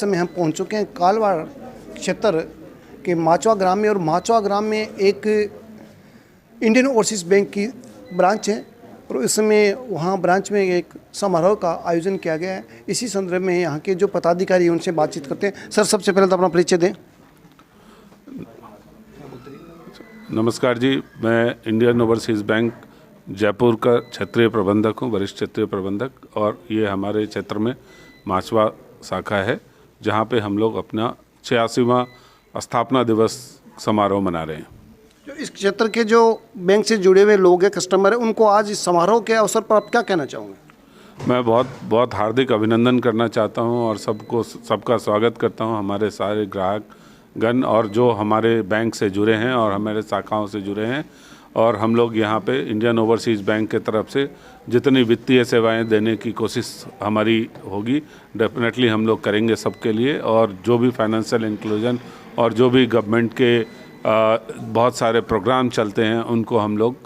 समय हम पहुंच चुके हैं कालवाड़ क्षेत्र के माचवा ग्राम में, और माचवा ग्राम में एक इंडियन ओवरसीज़ बैंक की ब्रांच है और इस समय वहाँ ब्रांच में एक समारोह का आयोजन किया गया है। इसी संदर्भ में यहाँ के जो पदाधिकारी हैं उनसे बातचीत करते हैं। सर, सबसे पहले तो अपना परिचय दें। नमस्कार जी, मैं इंडियन ओवरसीज़ बैंक जयपुर का क्षेत्रीय प्रबंधक हूँ, वरिष्ठ क्षेत्रीय प्रबंधक, और ये हमारे क्षेत्र में माचवा शाखा है जहाँ पे हम लोग अपना 86वां स्थापना दिवस समारोह मना रहे हैं। जो इस क्षेत्र के जो बैंक से जुड़े हुए लोग हैं, कस्टमर हैं, उनको आज इस समारोह के अवसर पर आप क्या कहना चाहोगे? मैं बहुत हार्दिक अभिनंदन करना चाहता हूँ और सबका स्वागत करता हूँ, हमारे सारे ग्राहकगण और जो हमारे बैंक से जुड़े हैं और हमारे शाखाओं से जुड़े हैं। और हम लोग यहाँ पे इंडियन ओवरसीज़ बैंक के तरफ से जितनी वित्तीय सेवाएं देने की कोशिश हमारी होगी, डेफिनेटली हम लोग करेंगे सबके लिए। और जो भी फाइनेंशियल इंक्लूजन और जो भी गवर्नमेंट के बहुत सारे प्रोग्राम चलते हैं उनको हम लोग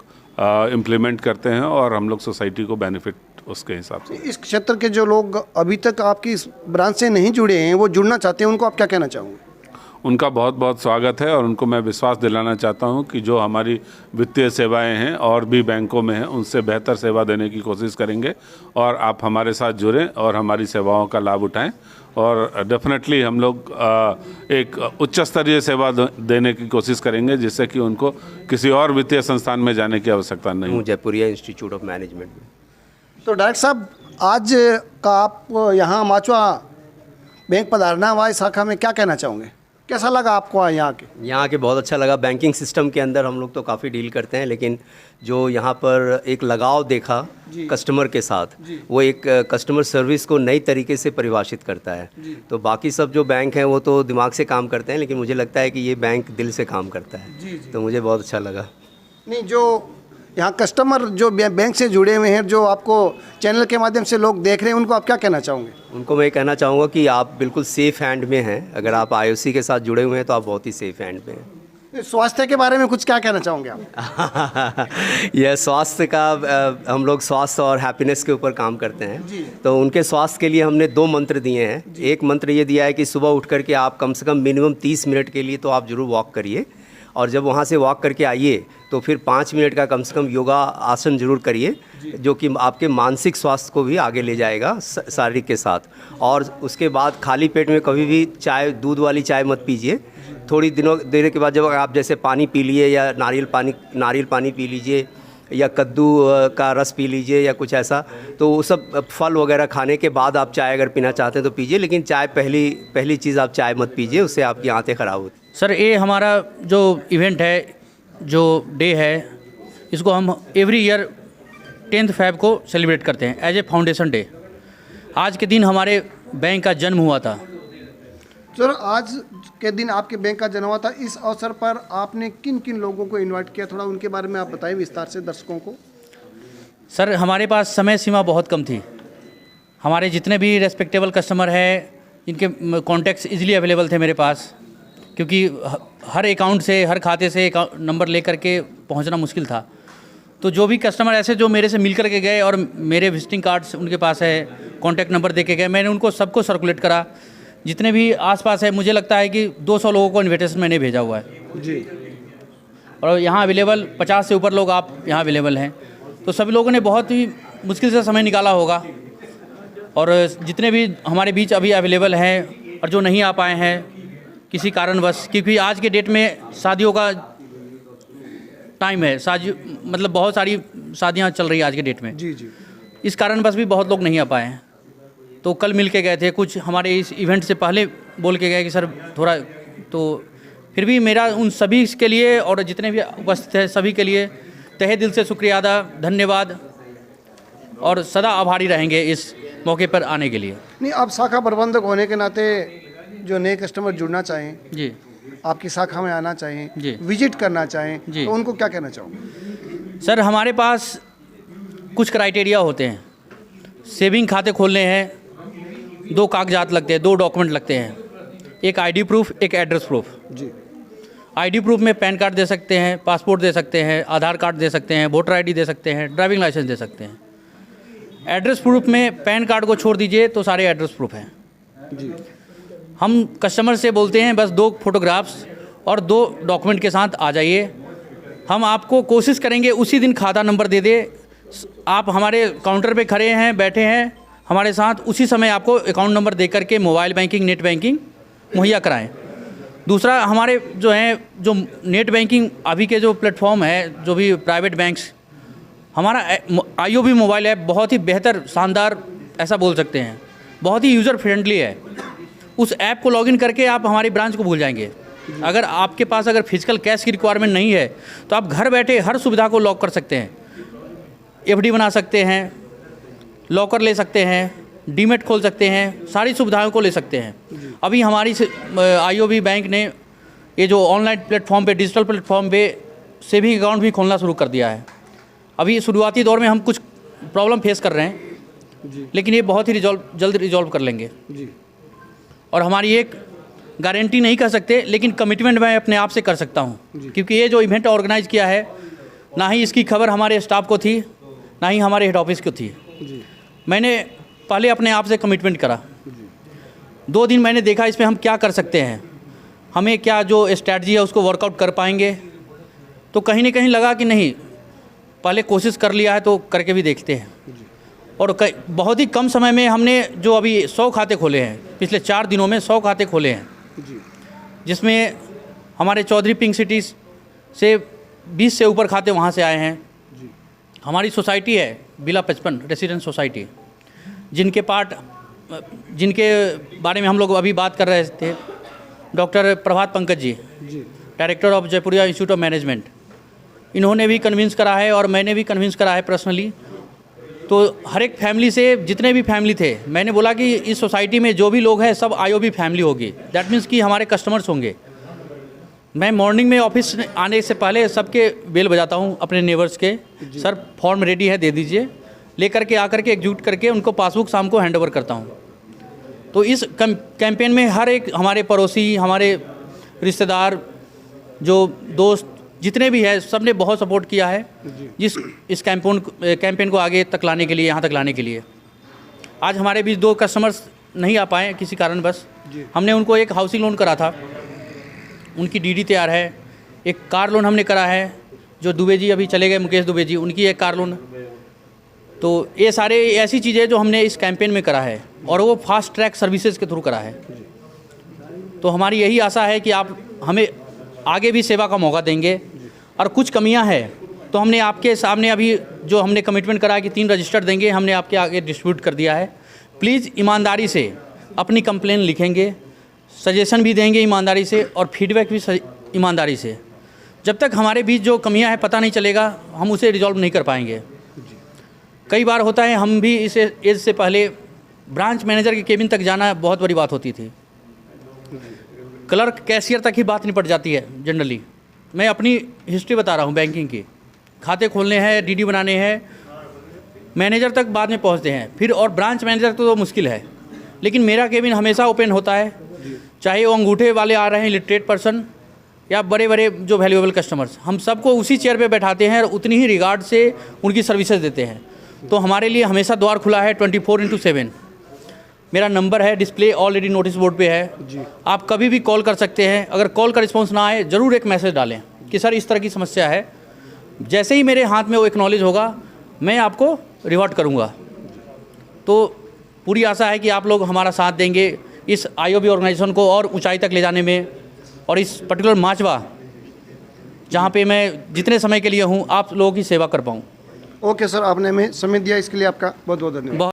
इम्प्लीमेंट करते हैं और हम लोग सोसाइटी को बेनिफिट उसके हिसाब से। इस क्षेत्र के जो लोग अभी तक आपकी इस ब्रांच से नहीं जुड़े हैं, वो जुड़ना चाहते हैं, उनको आप क्या कहना चाहोगे? उनका बहुत बहुत स्वागत है और उनको मैं विश्वास दिलाना चाहता हूं कि जो हमारी वित्तीय सेवाएं हैं और भी बैंकों में हैं उनसे बेहतर सेवा देने की कोशिश करेंगे और आप हमारे साथ जुड़ें और हमारी सेवाओं का लाभ उठाएं। और डेफिनेटली हम लोग एक उच्च स्तरीय सेवा देने की कोशिश करेंगे जिससे कि उनको किसी और वित्तीय संस्थान में जाने की आवश्यकता नहीं हो। जयपुरिया इंस्टीट्यूट ऑफ मैनेजमेंट में। तो डायरेक्टर साहब, आज का आप यहाँ माचवा बैंक पधारना हुआ इस शाखा में, क्या कहना चाहोगे? कैसा लगा आपको यहाँ के? यहाँ के बहुत अच्छा लगा। बैंकिंग सिस्टम के अंदर हम लोग तो काफ़ी डील करते हैं, लेकिन जो यहाँ पर एक लगाव देखा कस्टमर के साथ, वो एक कस्टमर सर्विस को नई तरीके से परिभाषित करता है। तो बाकी सब जो बैंक हैं वो तो दिमाग से काम करते हैं, लेकिन मुझे लगता है कि ये बैंक दिल से काम करता है। तो मुझे बहुत अच्छा लगा। नहीं, जो यहाँ कस्टमर जो बैंक से जुड़े हुए हैं, जो आपको चैनल के माध्यम से लोग देख रहे हैं, उनको आप क्या कहना चाहोगे? उनको मैं कहना चाहूँगा कि आप बिल्कुल सेफ़ हैंड में हैं। अगर आप IOC के साथ जुड़े हुए हैं तो आप बहुत ही सेफ़ हैंड में हैं। स्वास्थ्य के बारे में कुछ क्या कहना चाहोगे आप? यह स्वास्थ्य का हम लोग स्वास्थ्य और हैप्पीनेस के ऊपर काम करते हैं। तो उनके स्वास्थ्य के लिए हमने 2 मंत्र दिए हैं। एक मंत्र ये दिया है कि सुबह उठ करके आप कम से कम मिनिमम 30 मिनट के लिए तो आप ज़रूर वॉक करिए, और जब वहाँ से वॉक करके आइए तो फिर 5 मिनट का कम से कम योगा आसन जरूर करिए, जो कि आपके मानसिक स्वास्थ्य को भी आगे ले जाएगा शारीरिक के साथ। और उसके बाद खाली पेट में कभी भी चाय, दूध वाली चाय मत पीजिए। थोड़ी देर के बाद जब आप जैसे पानी पी लिए या नारियल पानी पी लीजिए या कद्दू का रस पी लीजिए या कुछ ऐसा, तो वो सब फल वगैरह खाने के बाद आप चाय अगर पीना चाहते हैं तो पीजिए, लेकिन चाय पहली चीज़ आप चाय मत पीजिए, उससे आपकी आंतें ख़राब होती। सर, ये हमारा जो इवेंट है, जो डे है, इसको हम एवरी ईयर 10 फ़रवरी को सेलिब्रेट करते हैं एज ए फाउंडेशन डे। आज के दिन हमारे बैंक का जन्म हुआ था। सर, आज के दिन आपके बैंक का जन्म हुआ था। इस अवसर पर आपने किन किन लोगों को इनवाइट किया, थोड़ा उनके बारे में आप बताइए विस्तार से दर्शकों को। सर, हमारे पास समय सीमा बहुत कम थी। हमारे जितने भी रेस्पेक्टेबल कस्टमर हैं, इनके कॉन्टैक्ट्स इजीली अवेलेबल थे मेरे पास, क्योंकि हर अकाउंट से, हर खाते से नंबर ले करके पहुंचना मुश्किल था। तो जो भी कस्टमर ऐसे जो मेरे से मिल कर के गए और मेरे विजिटिंग कार्ड्स उनके पास है, कॉन्टैक्ट नंबर दे के गए, मैंने उनको सबको सर्कुलेट करा। जितने भी आसपास है, मुझे लगता है कि 200 लोगों को इन्विटेशन मैंने भेजा हुआ है जी। और यहाँ अवेलेबल 50 से ऊपर लोग आप यहाँ अवेलेबल हैं। तो सभी लोगों ने बहुत ही मुश्किल से समय निकाला होगा, और जितने भी हमारे बीच अभी अवेलेबल हैं और जो नहीं आ पाए हैं किसी कारणवश, क्योंकि आज के डेट में शादियों का टाइम है, मतलब बहुत सारी शादियां चल रही है आज के डेट में। जी जी। इस कारणवश भी बहुत लोग नहीं आ पाए हैं। तो कल मिल के गए थे, कुछ हमारे इस इवेंट से पहले बोल के गए कि सर थोड़ा, तो फिर भी मेरा उन सभी के लिए और जितने भी उपस्थित हैं सभी के लिए तहे दिल से शुक्रिया अदा, धन्यवाद, और सदा आभारी रहेंगे इस मौके पर आने के लिए। नहीं, आप शाखा प्रबंधक होने के नाते जो नए कस्टमर जुड़ना चाहें जी, आपकी शाखा में आना चाहें जी, विजिट करना चाहें जी, तो उनको क्या कहना चाहोगे? सर, हमारे पास कुछ क्राइटेरिया होते हैं। सेविंग खाते खोलने हैं, 2 कागजात लगते हैं, 2 डॉक्यूमेंट लगते हैं, एक ID प्रूफ, एक एड्रेस प्रूफ। जी। ID प्रूफ में पैन कार्ड दे सकते हैं, पासपोर्ट दे सकते हैं, आधार कार्ड दे सकते हैं, वोटर ID दे सकते हैं, ड्राइविंग लाइसेंस दे सकते हैं। एड्रेस प्रूफ में पैन कार्ड को छोड़ दीजिए तो सारे एड्रेस प्रूफ हैं। जी। हम कस्टमर से बोलते हैं बस 2 फोटोग्राफ्स और 2 डॉक्यूमेंट के साथ आ जाइए। हम आपको कोशिश करेंगे उसी दिन खाता नंबर दे दे। आप हमारे काउंटर पे खड़े हैं, बैठे हैं हमारे साथ, उसी समय आपको अकाउंट नंबर दे करके मोबाइल बैंकिंग, नेट बैंकिंग मुहैया कराएं। दूसरा, हमारे जो नेट बैंकिंग अभी के जो प्लेटफॉर्म है, जो भी प्राइवेट बैंक्स, हमारा IOB मोबाइल ऐप बहुत ही बेहतर, शानदार ऐसा बोल सकते हैं, बहुत ही यूज़र फ्रेंडली है। उस ऐप को लॉगिन करके आप हमारी ब्रांच को भूल जाएंगे। अगर आपके पास अगर फिजिकल कैश की रिक्वायरमेंट नहीं है तो आप घर बैठे हर सुविधा को लॉक कर सकते हैं। FD बना सकते हैं, लॉकर ले सकते हैं, डीमेट खोल सकते हैं, सारी सुविधाओं को ले सकते हैं। अभी हमारी IOB बैंक ने ये जो ऑनलाइन प्लेटफॉर्म पे, डिजिटल प्लेटफॉर्म पे सेविंग अकाउंट भी खोलना शुरू कर दिया है। अभी शुरुआती दौर में हम कुछ प्रॉब्लम फेस कर रहे हैं, लेकिन ये बहुत ही जल्द रिजॉल्व कर लेंगे। और हमारी एक गारंटी नहीं कर सकते, लेकिन कमिटमेंट मैं अपने आप से कर सकता हूँ, क्योंकि ये जो इवेंट ऑर्गेनाइज किया है, ना ही इसकी खबर हमारे स्टाफ को थी, ना ही हमारे हेड ऑफिस को थी। मैंने पहले अपने आप से कमिटमेंट करा। 2 दिन मैंने देखा इसमें हम क्या कर सकते हैं, हमें क्या जो स्ट्रैटेजी है उसको वर्कआउट कर पाएंगे। तो कहीं ना कहीं लगा कि नहीं, पहले कोशिश कर लिया है तो करके भी देखते हैं। और बहुत ही कम समय में हमने जो अभी 100 खाते खोले हैं, पिछले 4 दिनों में 100 खाते खोले हैं, जिसमें हमारे चौधरी पिंक सिटी से 20 से ऊपर खाते वहाँ से आए हैं। हमारी सोसाइटी है बिला 55 रेसिडेंट सोसाइटी, जिनके बारे में हम लोग अभी बात कर रहे थे, doctor Prabhat Pankaj ji, director of Jaipuria institute of management, इन्होंने भी कन्विंस करा है और मैंने भी कन्विंस करा है पर्सनली। तो हर एक फैमिली से, जितने भी फैमिली थे, मैंने बोला कि इस सोसाइटी में जो भी लोग हैं सब IOB फैमिली होगी। दैट मीन्स कि हमारे कस्टमर्स होंगे। मैं मॉर्निंग में ऑफिस आने से पहले सबके बेल बजाता हूँ अपने नेबर्स के, सर फॉर्म रेडी है, दे दीजिए, लेकर के आकर के एग्जीक्यूट करके उनको पासबुक शाम को हैंड ओवर करता हूँ। तो इस कैंपेन में हर एक हमारे पड़ोसी, हमारे रिश्तेदार, जो दोस्त जितने भी है, सब ने बहुत सपोर्ट किया है इस कैंपेन को आगे तक लाने के लिए, यहाँ तक लाने के लिए। आज हमारे बीच 2 कस्टमर्स नहीं आ पाए किसी कारणवश। हमने उनको एक हाउसिंग लोन करा था, उनकी DD तैयार है। एक कार लोन हमने करा है, जो दुबे जी अभी चले गए, मुकेश दुबे जी, उनकी एक कार लोन। तो ये सारे ऐसी चीज़ें जो हमने इस कैंपेन में करा है, और वो फास्ट ट्रैक सर्विसेज के थ्रू करा है। तो हमारी यही आशा है कि आप हमें आगे भी सेवा का मौका देंगे। और कुछ कमियां हैं तो हमने आपके सामने अभी जो हमने कमिटमेंट करा है कि 3 रजिस्टर देंगे, हमने आपके आगे डिस्ट्रीब्यूट कर दिया है। प्लीज़ ईमानदारी से अपनी कंप्लेन लिखेंगे, सजेशन भी देंगे ईमानदारी से, और फीडबैक भी ईमानदारी से। जब तक हमारे बीच जो कमियां हैं पता नहीं चलेगा, हम उसे रिजॉल्व नहीं कर पाएंगे। कई बार होता है, हम भी इस एज से पहले ब्रांच मैनेजर के केबिन तक जाना बहुत बड़ी बात होती थी। क्लर्क, कैशियर तक ही बात निपट जाती है जनरली। मैं अपनी हिस्ट्री बता रहा हूँ बैंकिंग की। खाते खोलने हैं, DD बनाने हैं, मैनेजर तक बाद में पहुँचते हैं, फिर और ब्रांच मैनेजर तो मुश्किल है। लेकिन मेरा केबिन हमेशा ओपन होता है, चाहे वो अंगूठे वाले आ रहे हैं, लिटरेट पर्सन, या बड़े बड़े जो वैल्यूएबल कस्टमर्स, हम सबको उसी चेयर पे बैठाते हैं और उतनी ही रिगार्ड से उनकी सर्विसेज देते हैं। तो हमारे लिए हमेशा द्वार खुला है 24/7। मेरा नंबर है, डिस्प्ले ऑलरेडी नोटिस बोर्ड पे है। आप कभी भी कॉल कर सकते हैं। अगर कॉल का रिस्पॉन्स ना आए, ज़रूर एक मैसेज डालें कि सर इस तरह की समस्या है। जैसे ही मेरे हाथ में वो एक्नॉलेज होगा, मैं आपको रिवर्ट करूँगा। तो पूरी आशा है कि आप लोग हमारा साथ देंगे इस IOB ऑर्गेनाइजेशन को और ऊंचाई तक ले जाने में, और इस पर्टिकुलर माचवा जहाँ पे मैं जितने समय के लिए हूँ, आप लोगों की सेवा कर पाऊँ। ओके सर, आपने हमें समय दिया, इसके लिए आपका बहुत बहुत धन्यवाद।